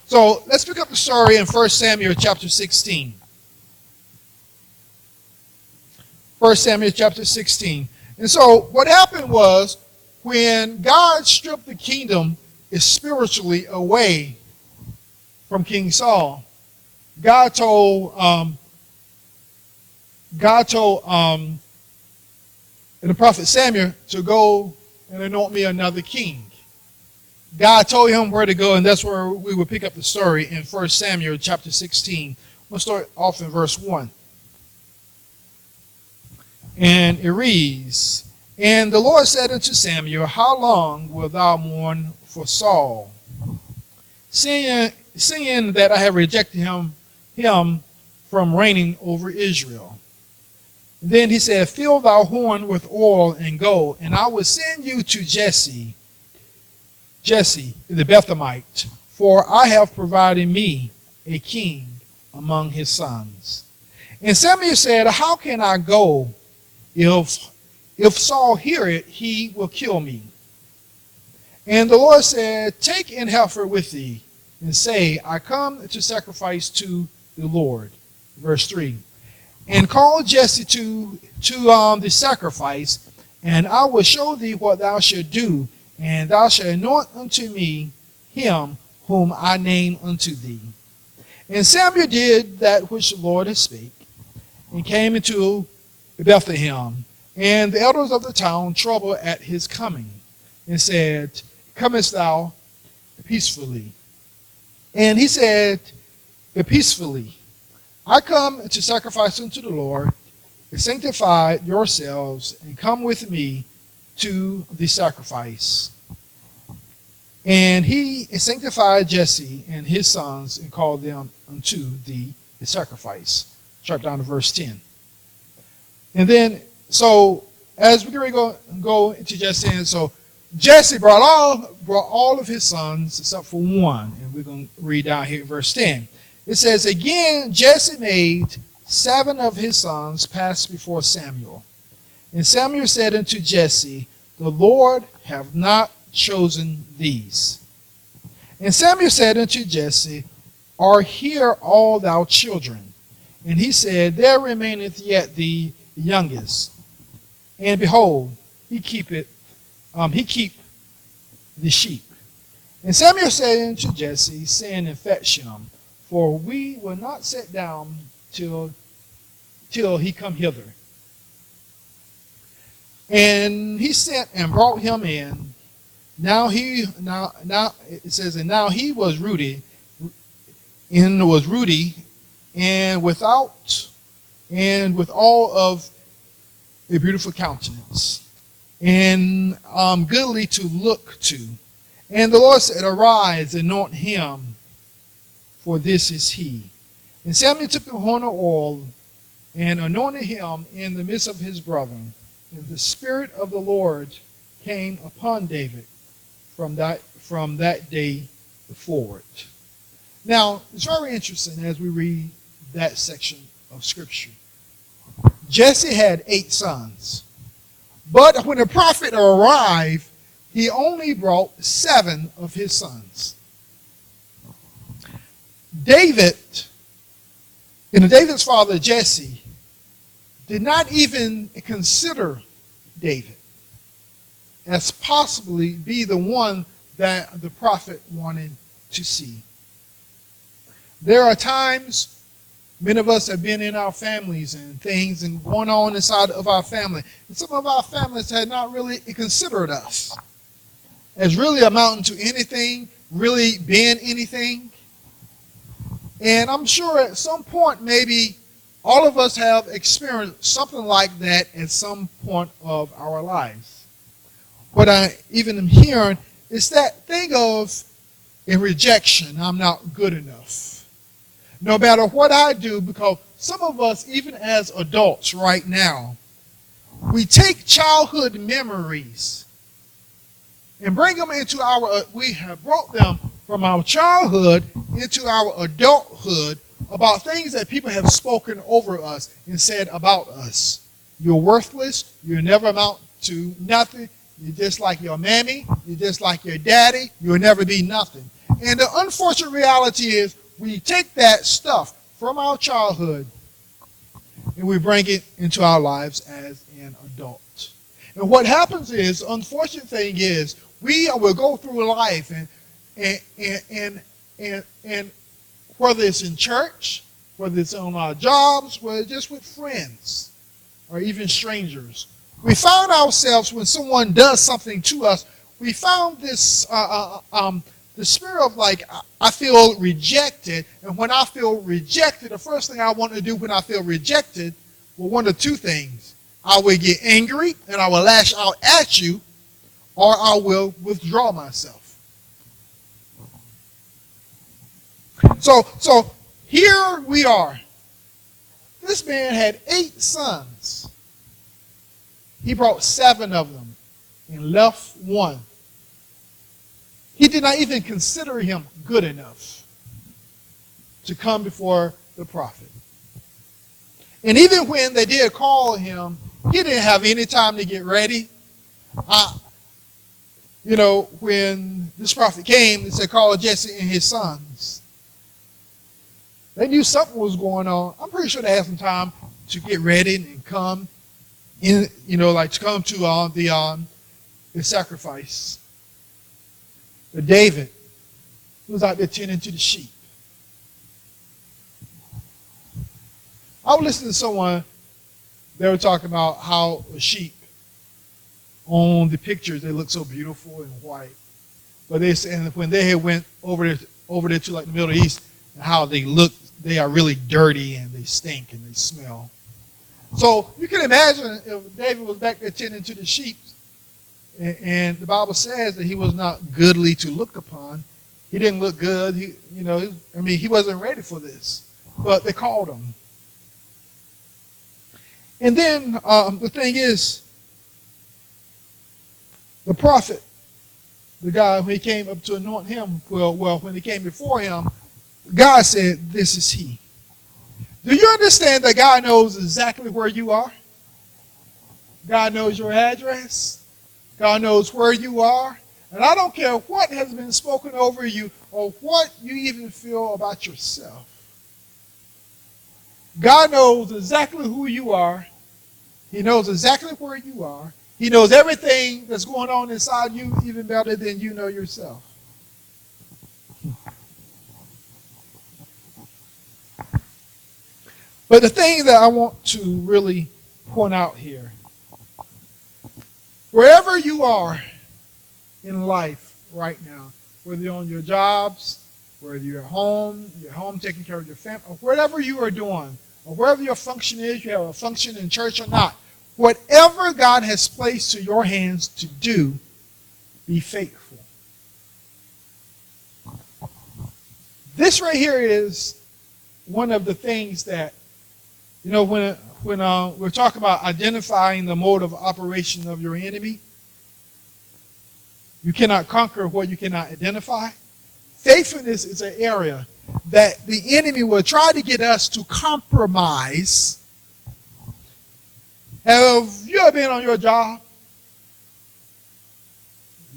So let's pick up the story in 1 Samuel chapter 16. 1 Samuel chapter 16. And so what happened was when God stripped the kingdom spiritually away from King Saul, God told the prophet Samuel to go and anoint me another king. God told him where to go, and that's where we will pick up the story in 1 Samuel chapter 16. We'll start off in verse 1. And it reads, And the Lord said unto Samuel, How long wilt thou mourn for Saul, seeing that I have rejected him from reigning over Israel? Then he said, Fill thy horn with oil and go, and I will send you to Jesse the Bethlehemite, for I have provided me a king among his sons. And Samuel said, How can I go? If Saul hear it, he will kill me. And the Lord said, Take an heifer with thee, and say, I come to sacrifice to the Lord. Verse 3. And call Jesse to the sacrifice, and I will show thee what thou shalt do, and thou shalt anoint unto me him whom I name unto thee. And Samuel did that which the Lord had spake, and came into Bethlehem. And the elders of the town troubled at his coming, and said, Comest thou peacefully? And he said, Peacefully. I come to sacrifice unto the Lord. Sanctify yourselves, and come with me to the sacrifice. And he sanctified Jesse and his sons, and called them unto the sacrifice. Drop down to verse 10. And then, so as we're going to go into Jesse, and so Jesse brought all of his sons except for one. And we're going to read down here verse 10. It says, Again, Jesse made 7 of his sons pass before Samuel. And Samuel said unto Jesse, The Lord hath not chosen these. And Samuel said unto Jesse, Are here all thy children? And he said, There remaineth yet the youngest. And behold, he keep the sheep. And Samuel said unto Jesse, Send and fetch him, for we will not sit down till he come hither. And he sent and brought him in. Now it says, and now he was ruddy, and without, and with all of a beautiful countenance, and goodly to look to. And the Lord said, Arise, anoint him, for this is he. And Samuel took the horn of oil and anointed him in the midst of his brethren. And the Spirit of the Lord came upon David from that day forward. Now, it's very interesting as we read that section of Scripture. Jesse had 8 sons. But when the prophet arrived, he only brought 7 of his sons. David's father Jesse did not even consider David as possibly be the one that the prophet wanted to see. There are times many of us have been in our families and things and going on inside of our family. And some of our families had not really considered us as really amounting to anything, really being anything. And I'm sure at some point maybe all of us have experienced something like that at some point of our lives. What I even am hearing is that thing of a rejection. I'm not good enough. No matter what I do, because some of us, even as adults right now, we take childhood memories and bring them into we have brought them from our childhood into our adulthood about things that people have spoken over us and said about us. You're worthless. You never amount to nothing. You're just like your mammy. You're just like your daddy. You'll never be nothing. And the unfortunate reality is we take that stuff from our childhood and we bring it into our lives as an adult. And what happens is, the unfortunate thing is, we will go through life and whether it's in church, whether it's on our jobs, whether it's just with friends or even strangers, we found ourselves when someone does something to us, we found this the spirit of like, I feel rejected, and when I feel rejected, the first thing I want to do when I feel rejected, well, one of two things. I will get angry and I will lash out at you, or I will withdraw myself. So here we are. This man had 8 sons. He brought 7 of them and left 1. He did not even consider him good enough to come before the prophet. And even when they did call him, he didn't have any time to get ready. When this prophet came, they said, call Jesse and his sons. They knew something was going on. I'm pretty sure they had some time to get ready and come in, to come to the sacrifice. But David was out there tending to the sheep. I was listening to someone, they were talking about how a sheep, on the pictures, they look so beautiful and white. But they said when they had went over there to like the Middle East, and how they look, they are really dirty and they stink and they smell. So you can imagine if David was back there tending to the sheep, and the Bible says that he was not goodly to look upon. He didn't look good. He wasn't ready for this. But they called him. And then the thing is, the prophet, the guy, when he came up to anoint him, when he came before him, God said, this is he. Do you understand that God knows exactly where you are? God knows your address. God knows where you are. And I don't care what has been spoken over you or what you even feel about yourself. God knows exactly who you are. He knows exactly where you are. He knows everything that's going on inside you even better than you know yourself. But the thing that I want to really point out here, wherever you are in life right now, whether you're on your jobs, whether you're home taking care of your family, or whatever you are doing, or wherever your function is, you have a function in church or not, whatever God has placed to your hands to do, be faithful. This right here is one of the things that, when we're talking about identifying the mode of operation of your enemy, you cannot conquer what you cannot identify. Faithfulness is an area that the enemy will try to get us to compromise. Have you ever been on your job?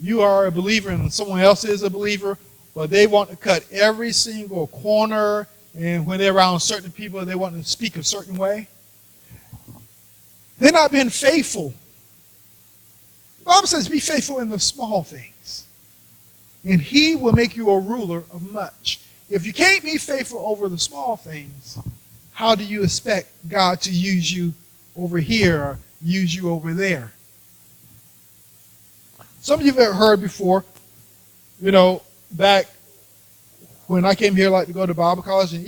You are a believer and someone else is a believer, but they want to cut every single corner, and when they're around certain people, they want to speak a certain way. They're not being faithful. The Bible says be faithful in the small things, and he will make you a ruler of much. If you can't be faithful over the small things, how do you expect God to use you over here or use you over there? Some of you have heard before, back when I came here, like to go to Bible college, and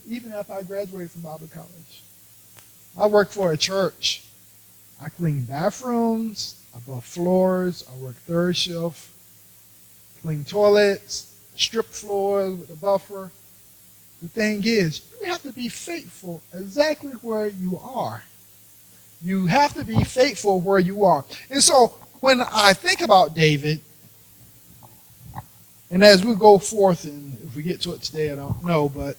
even after I graduated from Bible college, I worked for a church. I cleaned bathrooms, I buffed floors, I worked third shift, cleaned toilets, stripped floors with a buffer. The thing is, you have to be faithful exactly where you are. You have to be faithful where you are. And so when I think about David, and as we go forth, and if we get to it today, I don't know, but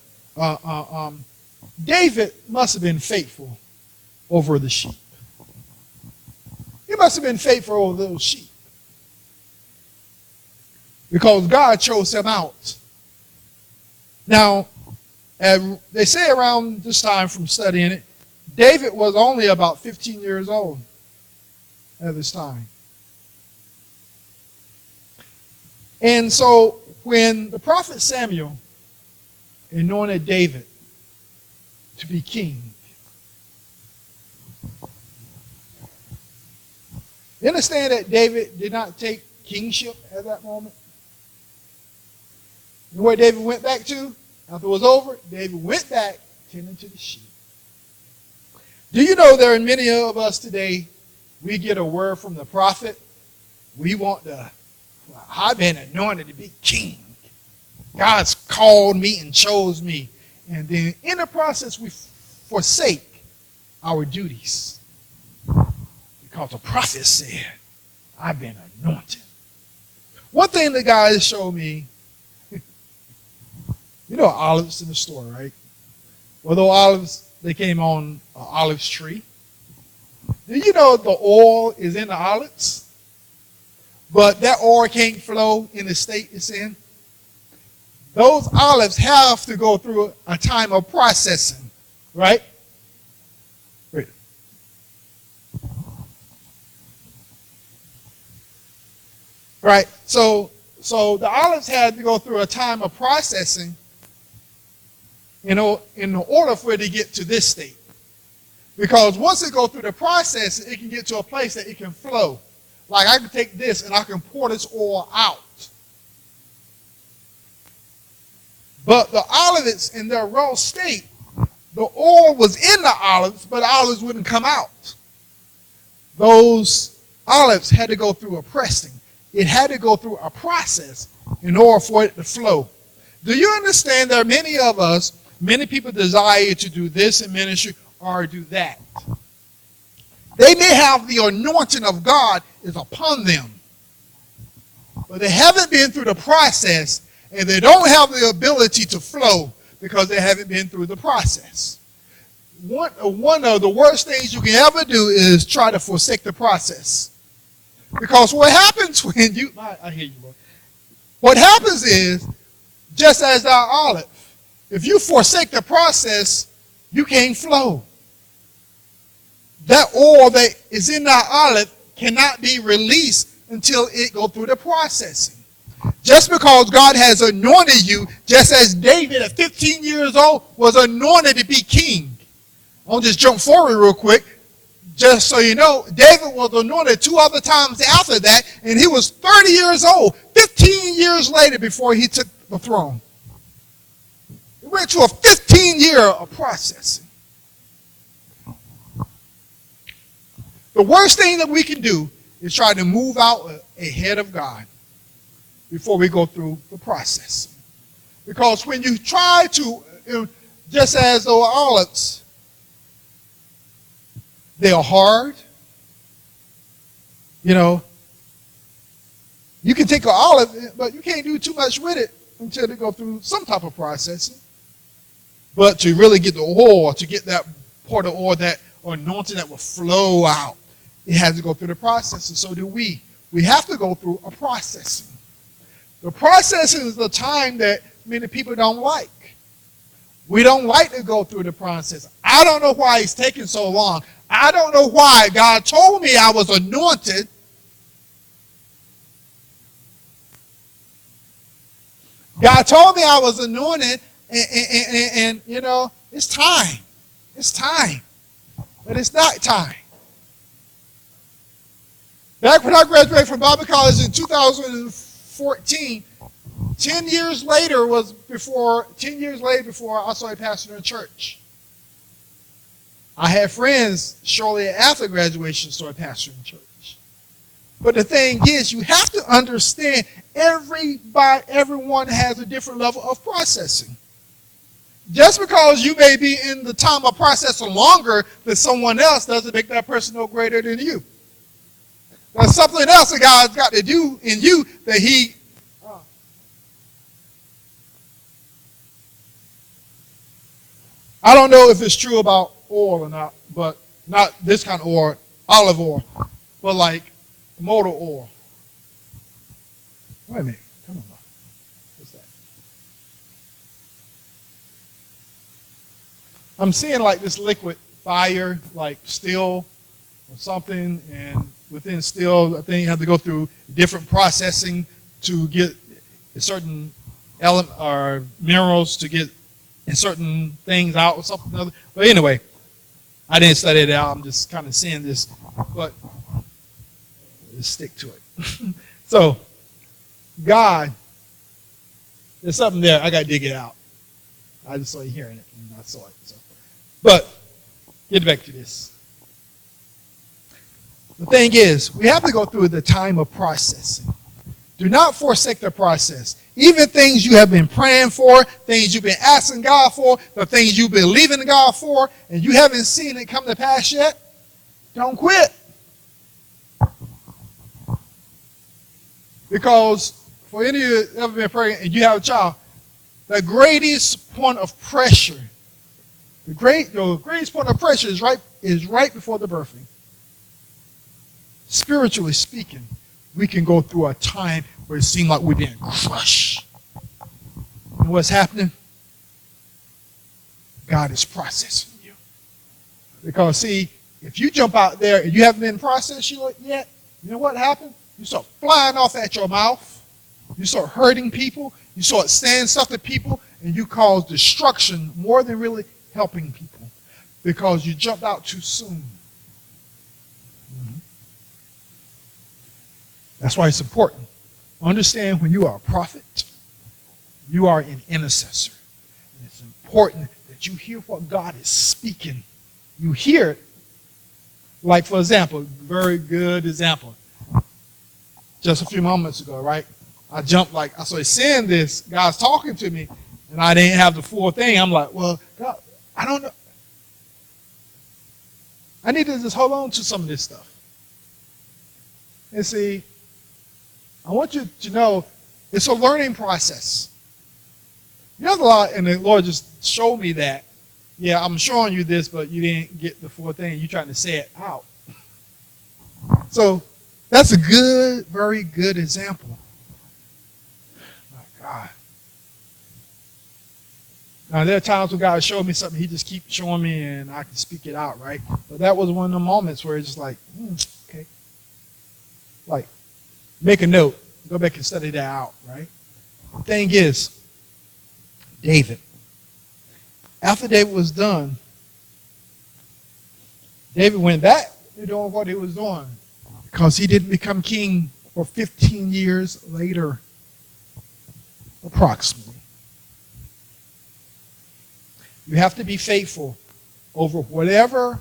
David must have been faithful over the sheep. He must have been faithful over those sheep, because God chose him out Now, they say around this time from studying it, David was only about 15 years old at this time. And so when the prophet Samuel anointed David to be king, you understand that David did not take kingship at that moment? You know where David went back to after it was over? David went back tending to the sheep. Do you know there are many of us today, we get a word from the prophet, we want the, well, I've been anointed to be king. God's called me and chose me. And then in the process, we forsake our duties. Because the prophet said, I've been anointed. One thing the guys showed me, you know olives in the store, right? Well, those olives, they came on an olive tree. Do you know the oil is in the olives? But that oil can't flow in the state it's in. Those olives have to go through a time of processing, right? Right. So the olives had to go through a time of processing, you know, in order for it to get to this state. Because once it goes through the process, it can get to a place that it can flow. Like I can take this and I can pour this oil out. But the olives in their raw state, the oil was in the olives, but the olives wouldn't come out. Those olives had to go through a pressing. It had to go through a process in order for it to flow. Do you understand there are many of us, many people desire to do this in ministry or do that. They may have the anointing of God is upon them, but they haven't been through the process and they don't have the ability to flow because they haven't been through the process. One of the worst things you can ever do is try to forsake the process. Because what happens when you, I hear you, boy. What happens is, just as our olive, if you forsake the process, you can't flow. That oil that is in our olive cannot be released until it goes through the processing. Just because God has anointed you, just as David at 15 years old was anointed to be king. I'll just jump forward real quick. Just so you know, David was anointed 2 other times after that, and he was 30 years old, 15 years later before he took the throne. He went through a 15-year of processing. The worst thing that we can do is try to move out ahead of God before we go through the process. Because when you try to, just as those olives, they are hard. You know, you can take an olive, but you can't do too much with it until they go through some type of processing. But to really get the oil, to get that part of oil, that anointing that will flow out, it has to go through the process. And so do we. We have to go through a processing. The processing is the time that many people don't like. We don't like to go through the process. I don't know why it's taking so long. I don't know why. God told me I was anointed. God told me I was anointed, and you know, it's time. It's time. But it's not time. Back when I graduated from Bible college in 2014, 10 years later before I started pastoring a church. I had friends shortly after graduation started pastoring church. But the thing is, you have to understand everyone has a different level of processing. Just because you may be in the time of processing longer than someone else doesn't make that person no greater than you. There's something else that God's got to do in you that he... I don't know if it's true about oil or not, but not this kind of oil, olive oil, but like motor oil. Wait a minute. Come on. What's that? I'm seeing like this liquid fire, like steel or something, and within steel, I think you have to go through different processing to get certain element or minerals to get certain things out or something other. But anyway, I didn't study it out. I'm just kind of seeing this, but let's stick to it. So, God, there's something there. I got to dig it out. I just saw you hearing it, and I saw it. So. But get back to this. The thing is, we have to go through the time of processing. Do not forsake the process. Even things you have been praying for, things you've been asking God for, the things you've been believing God for, and you haven't seen it come to pass yet, don't quit. Because for any of you who have ever been praying and you have a child, the greatest point of pressure, the greatest point of pressure is right before the birthing. Spiritually speaking, we can go through a time where it seems like we're being crushed. And what's happening? God is processing you. Because see, if you jump out there and you haven't been processed yet, you know what happened? You start flying off at your mouth. You start hurting people. You start saying stuff to people, and you cause destruction more than really helping people because you jumped out too soon. That's why it's important. Understand when you are a prophet, you are an intercessor. And it's important that you hear what God is speaking. You hear it. Like, for example, very good example. Just a few moments ago, right? I jumped I started saying this. God's talking to me, and I didn't have the full thing. I'm like, well, God, I don't know. I need to just hold on to some of this stuff. And see, I want you to know it's a learning process. You have a lot, and the Lord just showed me that. Yeah, I'm showing you this, but you didn't get the full thing. You're trying to say it out. So that's a good, very good example. My God. Now, there are times when God showed me something, he just keeps showing me, and I can speak it out, right? But that was one of the moments where it's just like, okay. Like, make a note. Go back and study that out, right? The thing is, David. After David was done, David went back to doing what he was doing because he didn't become king for 15 years later, approximately. You have to be faithful over whatever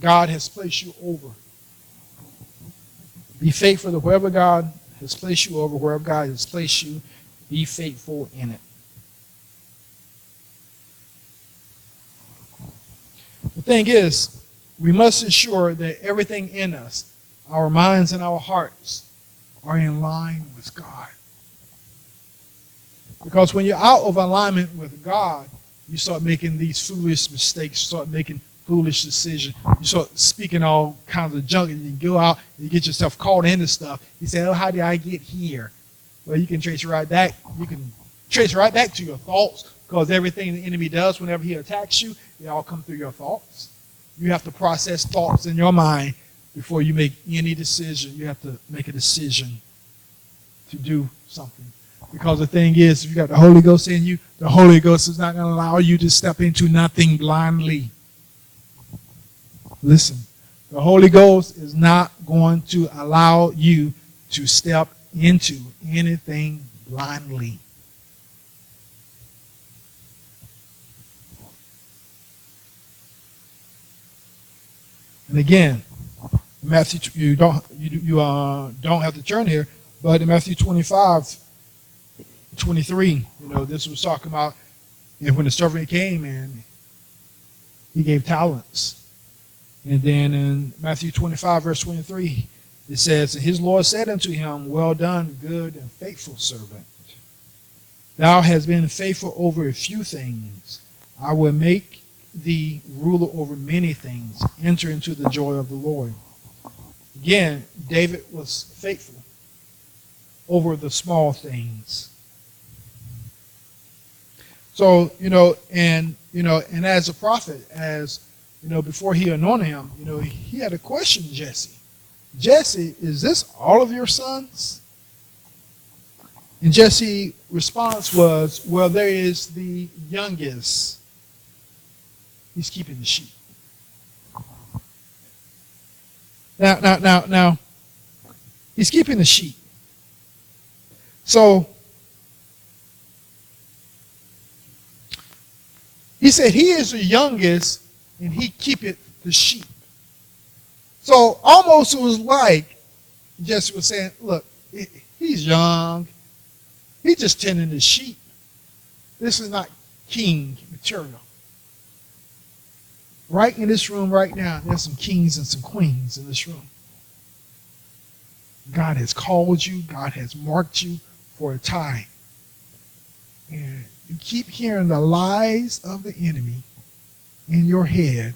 God has placed you over. Be faithful to wherever God has placed you over, wherever God has placed you. Be faithful in it. The thing is, we must ensure that everything in us, our minds and our hearts, are in line with God. Because when you're out of alignment with God, you start making these foolish mistakes, you start making foolish decisions, you start speaking all kinds of junk, and you go out and you get yourself caught into stuff. You say, oh, how did I get here? Well, you can trace it right back. You can trace it right back to your thoughts, because everything the enemy does whenever he attacks you, it all comes through your thoughts. You have to process thoughts in your mind before you make any decision. You have to make a decision to do something. Because the thing is, if you got the Holy Ghost in you, the Holy Ghost is not going to allow you to step into nothing blindly. Listen, the Holy Ghost is not going to allow you to step into anything blindly. And again, Matthew, you don't have to turn here, but in Matthew 25, 23, this was talking about when the servant came and he gave talents. And then in Matthew 25, verse 23, it says, and his Lord said unto him, well done, good and faithful servant. Thou hast been faithful over a few things. I will make thee ruler over many things. Enter into the joy of the Lord. Again, David was faithful over the small things. So, and as a prophet, before he anointed him, he had to question Jesse. Jesse, is this all of your sons? And Jesse's response was, well, there is the youngest. He's keeping the sheep. Now, he's keeping the sheep. So, he said he is the youngest and he keepeth the sheep. So, almost it was like Jesse was saying, look, he's young. He's just tending the sheep. This is not king material. Right in this room right now, there's some kings and some queens in this room. God has called you. God has marked you for a time. And you keep hearing the lies of the enemy in your head.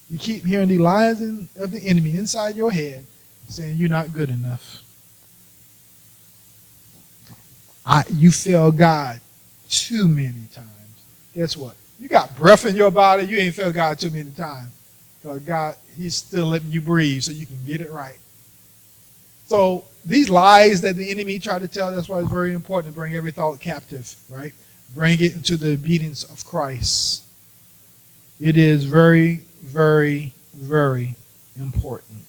You keep hearing the lies of the enemy inside your head saying you're not good enough. You failed God too many times. Guess what? You got breath in your body. You ain't failed God too many times. Because God, he's still letting you breathe so you can get it right. So these lies that the enemy tried to tell, that's why it's very important to bring every thought captive, right? Bring it into the obedience of Christ. It is very, very, very important.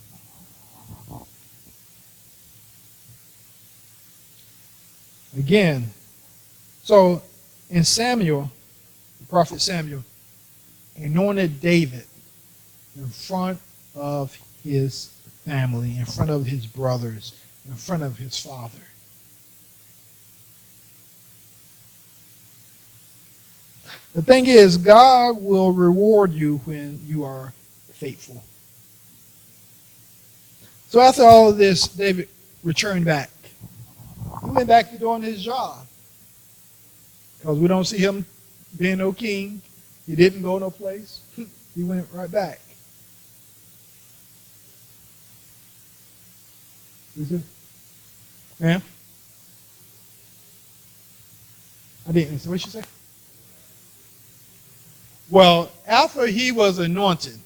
Again, so in Samuel, the prophet Samuel anointed David in front of his family, in front of his brothers, in front of his father. The thing is, God will reward you when you are faithful. So after all of this, David returned back. He went back to doing his job. Because we don't see him being no king. He didn't go no place. He went right back. Ma'am? I didn't. So what did you say? Well, after he was anointed,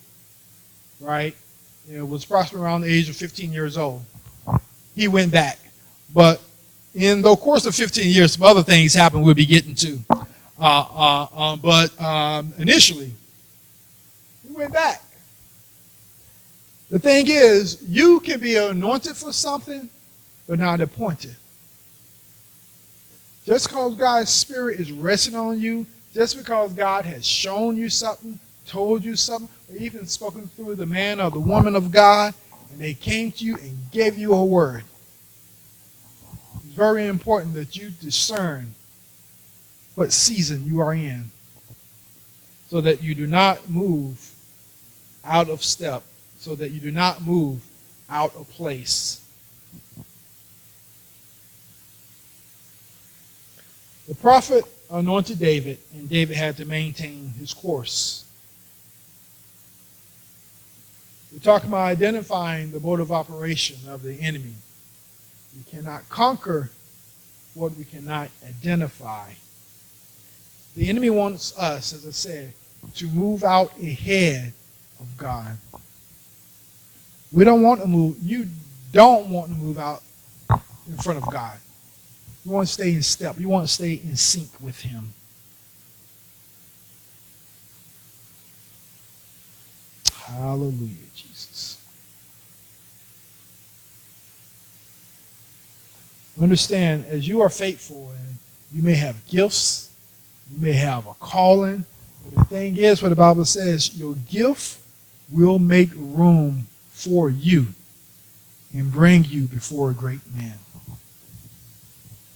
right, was approximately around the age of 15 years old, he went back. But in the course of 15 years, some other things happened we'll be getting to. But initially, he went back. The thing is, you can be anointed for something, but not appointed. Just because God's Spirit is resting on you, just because God has shown you something, told you something, or even spoken through the man or the woman of God, and they came to you and gave you a word. It's very important that you discern what season you are in so that you do not move out of step, so that you do not move out of place. The prophet anointed David, and David had to maintain his course. We're talking about identifying the mode of operation of the enemy. We cannot conquer what we cannot identify. The enemy wants us, as I said, to move out ahead of God. We don't want to move. You don't want to move out in front of God. You want to stay in step. You want to stay in sync with him. Hallelujah, Jesus. Understand, as you are faithful, and you may have gifts, you may have a calling, but the thing is, what the Bible says, your gift will make room for you and bring you before a great man.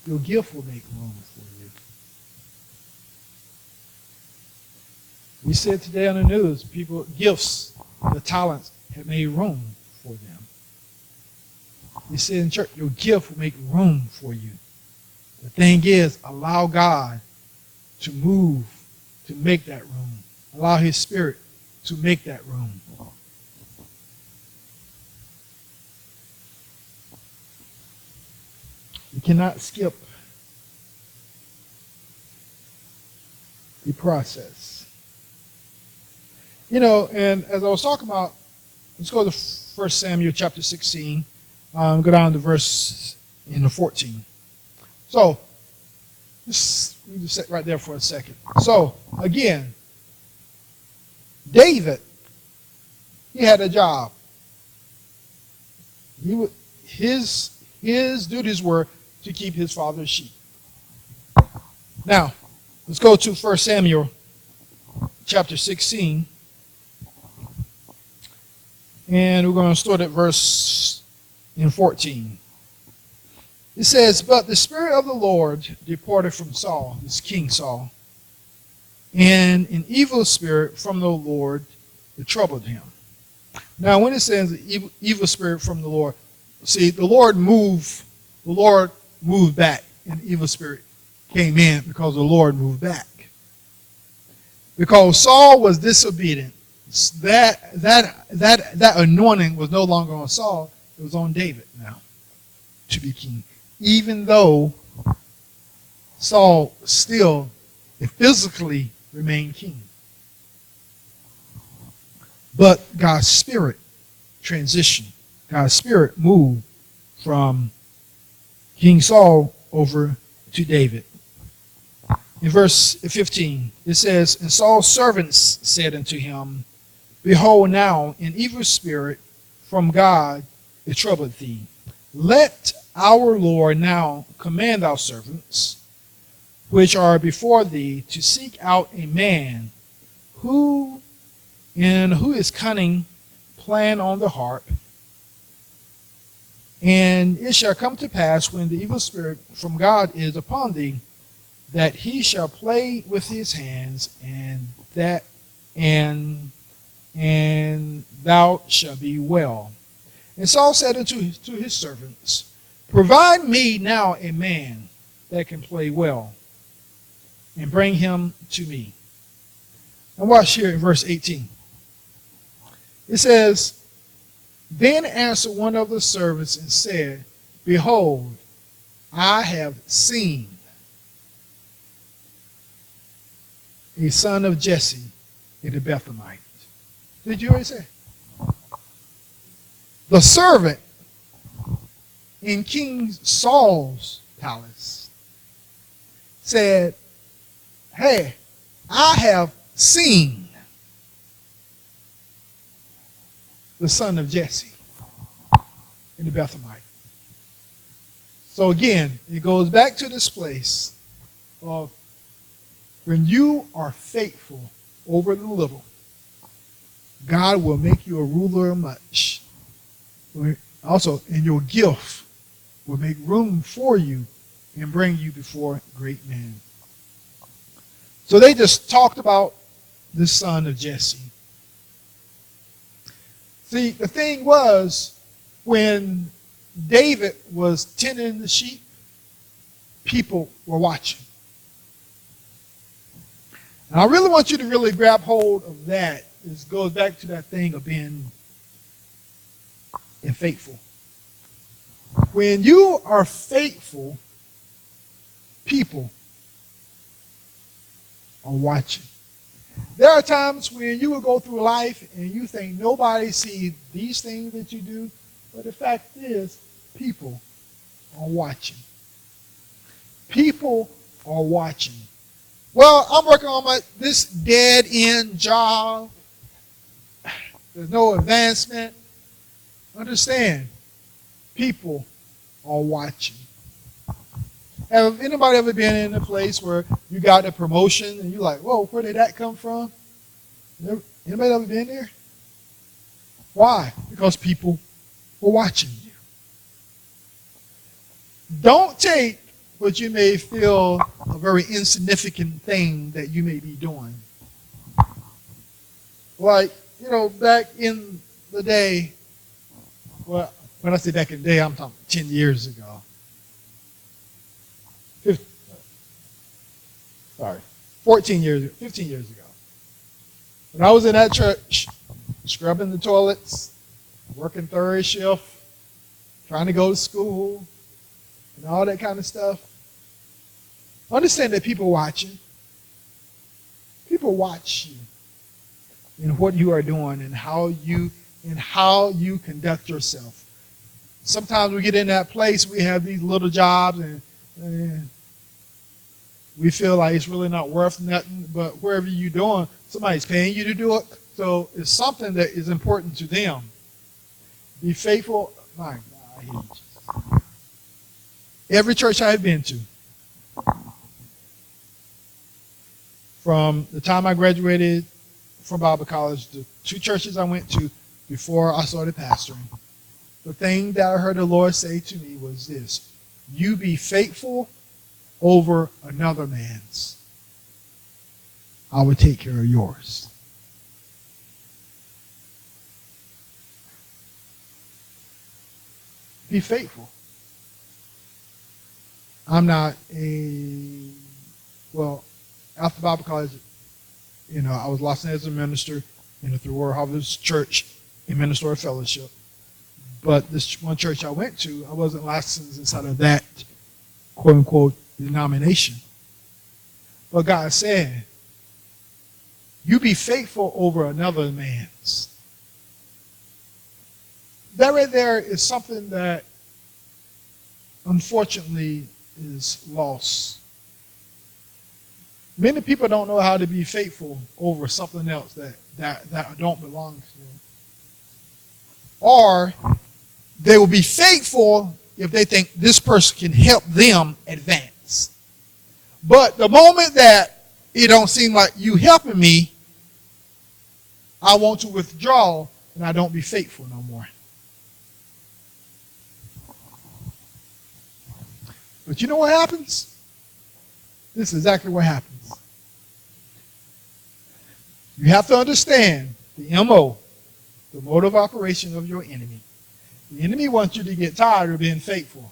Your gift will make room for you. We said today on the news, people, gifts, the talents have made room for them. We said in church, your gift will make room for you. The thing is, allow God to move, to make that room. Allow his Spirit to make that room. You cannot skip. the process. You know, and as I was talking about, let's go to 1 Samuel chapter 16. Go down to verse 14. So, we just sit right there for a second. So, again, David, he had a job. His duties were to keep his father's sheep. Now, let's go to 1 Samuel chapter 16. And we're going to start at verse 14. It says, "But the Spirit of the Lord departed from Saul," this King Saul, "and an evil spirit from the Lord troubled him." Now, when it says evil spirit from the Lord, see, the Lord moved back, and the evil spirit came in because the Lord moved back. Because Saul was disobedient, that anointing was no longer on Saul, it was on David now to be king. Even though Saul still physically remained king. But God's Spirit transitioned. God's Spirit moved from King Saul over to David. In verse 15, it says, "And Saul's servants said unto him, Behold, now an evil spirit from God is troubled thee. Let our Lord now command our servants, which are before thee, to seek out a man who is cunning, plan on the harp. And it shall come to pass, when the evil spirit from God is upon thee, that he shall play with his hands, and thou shalt be well. And Saul said unto his servants, Provide me now a man that can play well, and bring him to me." And watch here in verse 18. It says, "Then answered one of the servants and said, Behold, I have seen a son of Jesse in the Bethlehemite." Did you already say? The servant in King Saul's palace said, "Hey, I have seen the son of Jesse in the Bethlehemite." So again, it goes back to this place of when you are faithful over the little, God will make you a ruler of much. Also, in your gift will make room for you and bring you before great men. So they just talked about the son of Jesse. See, the thing was, when David was tending the sheep, people were watching. And I really want you to really grab hold of that. It goes back to that thing of being faithful. When you are faithful, people are watching. There are times when you will go through life and you think nobody sees these things that you do, but the fact is, people are watching. People are watching. Well, I'm working on this dead-end job. There's no advancement. Understand, people are watching. Have anybody ever been in a place where you got a promotion and you're like, whoa, where did that come from? Anybody ever been there? Why? Because people were watching you. Don't take what you may feel a very insignificant thing that you may be doing. Like, back in the day, well, when I say back in the day, I'm talking 10 years ago. 15 years ago. When I was in that church, scrubbing the toilets, working third shift, trying to go to school, and all that kind of stuff. Understand that people are watching. people watch you and what you are doing and how you conduct yourself. Sometimes we get in that place, we have these little jobs, and we feel like it's really not worth nothing, but wherever you're doing, somebody's paying you to do it. So it's something that is important to them. Be faithful. My God, I hate you. Every church I have been to, from the time I graduated from Bible college, the 2 churches I went to before I started pastoring, the thing that I heard the Lord say to me was this: you be faithful over another man's, I will take care of yours. Be faithful. I'm not after Bible college, I was licensed as a minister through World Harvest Church in Ministerial Fellowship. But this one church I went to, I wasn't licensed inside of that quote-unquote denomination. But God said, you be faithful over another man's. That right there is something that unfortunately is lost. Many people don't know how to be faithful over something else that don't belong to them. Or they will be faithful if they think this person can help them advance. But the moment that it don't seem like you helping me, I want to withdraw and I don't be faithful no more. But you know what happens? This is exactly what happens. You have to understand the MO, the mode of operation of your enemy. The enemy wants you to get tired of being faithful.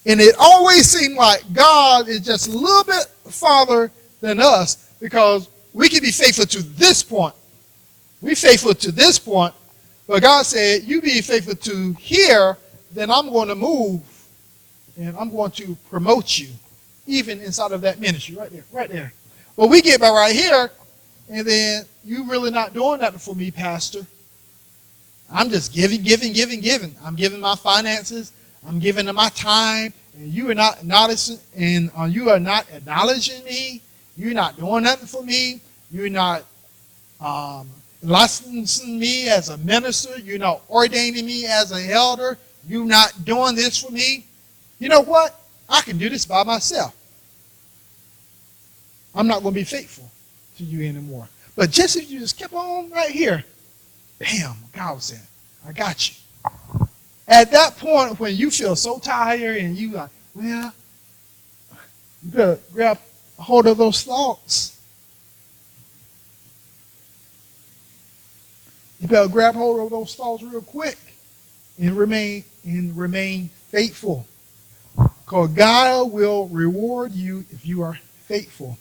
And it always seems like God is just a little bit farther than us, because we can be faithful to this point. We're faithful to this point, but God said, you be faithful to here, then I'm going to move and I'm going to promote you, even inside of that ministry, right there. But we get by right here, and then you really not doing nothing for me, Pastor. I'm just giving. I'm giving my finances. I'm giving them my time, and you are not acknowledging, me. You're not doing nothing for me. You're not licensing me as a minister. You're not ordaining me as an elder. You're not doing this for me. You know what? I can do this by myself. I'm not going to be faithful to you anymore. But just if you just kept on right here, bam, God was saying, I got you. At that point when you feel so tired and you like, well, you better grab hold of those thoughts. You better grab hold of those thoughts real quick and remain faithful. Because God will reward you if you are faithful.